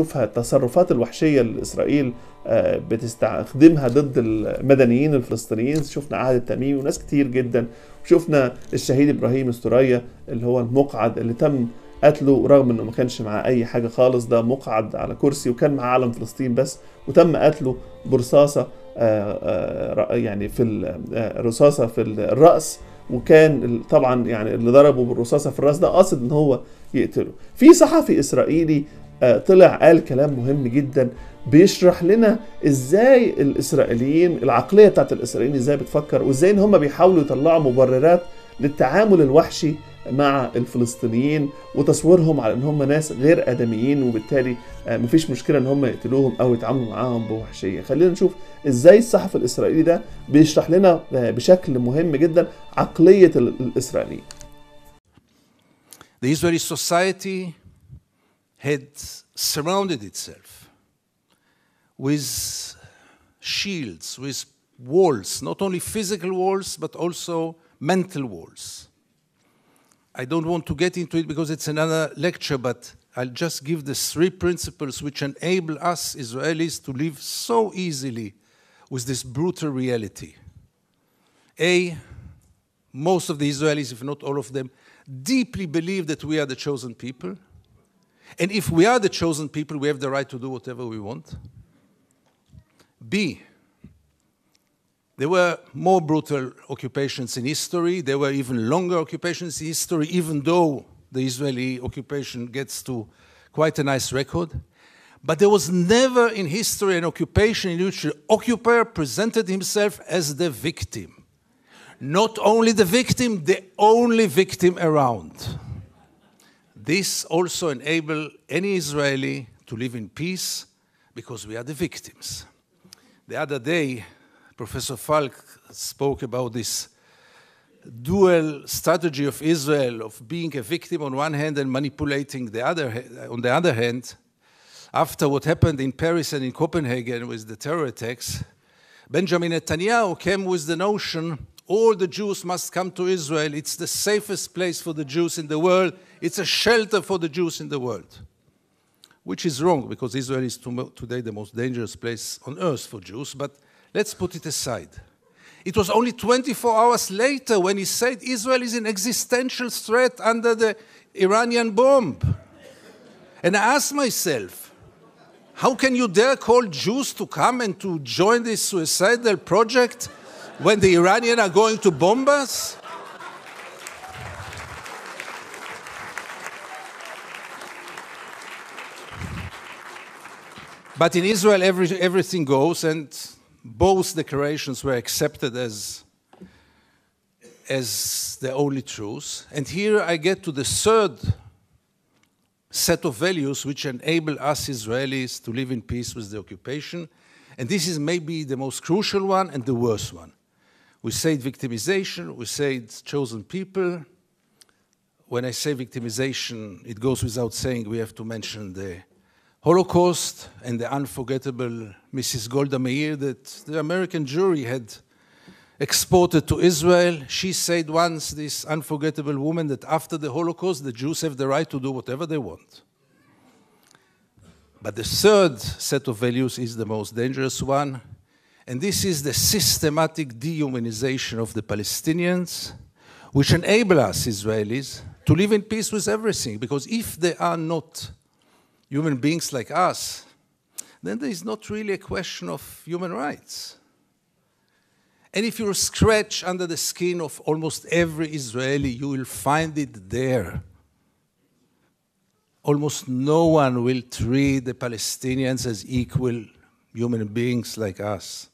شوفها التصرفات الوحشية اللي إسرائيل بتستخدمها ضد المدنيين الفلسطينيين. شفنا عهد التميمي وناس كتير جدا، وشفنا الشهيد إبراهيم السورية اللي هو المقعد اللي تم قتله رغم انه ما كانش معاه اي حاجة خالص، ده مقعد على كرسي وكان معاه علم فلسطين بس، وتم قتله برصاصة يعني في الرصاصة في الرأس، وكان طبعا يعني اللي ضربه بالرصاصة في الرأس ده قاصد ان هو يقتله. في صحفي إسرائيلي طلع قال كلام مهم جدا بيشرح لنا ازاي الإسرائيليين، العقلية بتاعت الإسرائيليين ازاي بتفكر، وازاي ان هم بيحاولوا يطلعوا مبررات للتعامل الوحشي مع الفلسطينيين وتصويرهم على ان هم ناس غير آدميين، وبالتالي مفيش مشكلة ان هم يقتلوهم او يتعاملوا معاهم بوحشية. خلينا نشوف ازاي الصحفي الإسرائيلي ده بيشرح لنا بشكل مهم جدا عقلية الإسرائيليين. The Israeli society had surrounded itself with shields, with walls, not only physical walls, but also mental walls. I don't want to get into it because it's another lecture, but I'll just give the 3 principles which enable us Israelis to live so easily with this brutal reality. A, most of the Israelis, if not all of them, deeply believe that we are the chosen people. And if we are the chosen people, we have the right to do whatever we want. B, there were more brutal occupations in history. There were even longer occupations in history, even though the Israeli occupation gets to quite a nice record. But there was never in history an occupation in which the occupier presented himself as the victim. Not only the victim, the only victim around. This also enables any Israeli to live in peace because we are the victims. The other day, Professor Falk spoke about this dual strategy of Israel of being a victim on one hand and manipulating on the other hand. After what happened in Paris and in Copenhagen with the terror attacks, Benjamin Netanyahu came with the notion all the Jews must come to Israel. It's the safest place for the Jews in the world. It's a shelter for the Jews in the world. Which is wrong, because Israel is today the most dangerous place on earth for Jews, but let's put it aside. It was only 24 hours later when he said Israel is an existential threat under the Iranian bomb. And I asked myself, how can you dare call Jews to come and to join this suicidal project when the Iranians are going to bomb us? But in Israel, everything goes, and both declarations were accepted as the only truth. And here I get to the third set of values which enable us Israelis to live in peace with the occupation. And this is maybe the most crucial one and the worst one. We say victimization, we say chosen people. When I say victimization, it goes without saying we have to mention the Holocaust and the unforgettable Mrs. Golda Meir that the American jury had exported to Israel. She said once, this unforgettable woman, that after the Holocaust, the Jews have the right to do whatever they want. But the third set of values is the most dangerous one, and this is the systematic dehumanization of the Palestinians, which enable us Israelis to live in peace with everything, because if they are not human beings like us, then there is not really a question of human rights. And if you scratch under the skin of almost every Israeli, you will find it there. Almost no one will treat the Palestinians as equal human beings like us.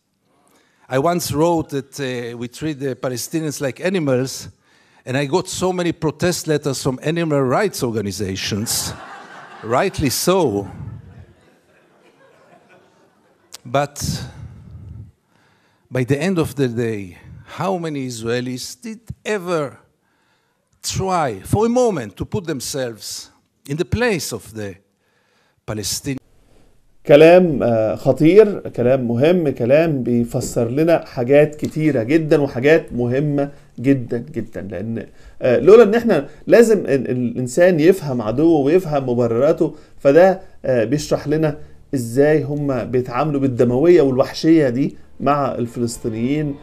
I once wrote that we treat the Palestinians like animals, and I got so many protest letters from animal rights organizations. Rightly so. But by the end of the day, how many Israelis did ever try for a moment to put themselves in the place of the Palestinians? كلام خطير، كلام مهم، كلام بيفسر لنا حاجات كتيرة جدا وحاجات مهمة جدا جدا، لان لولا ان احنا لازم الانسان يفهم عدوه ويفهم مبرراته، فده بيشرح لنا ازاي هم بيتعاملوا بالدمويه والوحشيه دي مع الفلسطينيين،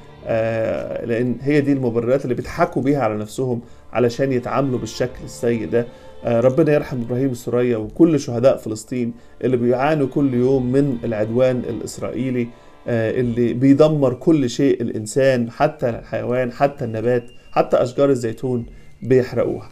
لان هي دي المبررات اللي بيضحكوا بيها على نفسهم علشان يتعاملوا بالشكل السيء ده. ربنا يرحم ابراهيم السورية وكل شهداء فلسطين اللي بيعانوا كل يوم من العدوان الاسرائيلي اللي بيدمر كل شيء، الانسان حتى الحيوان حتى النبات حتى اشجار الزيتون بيحرقوها.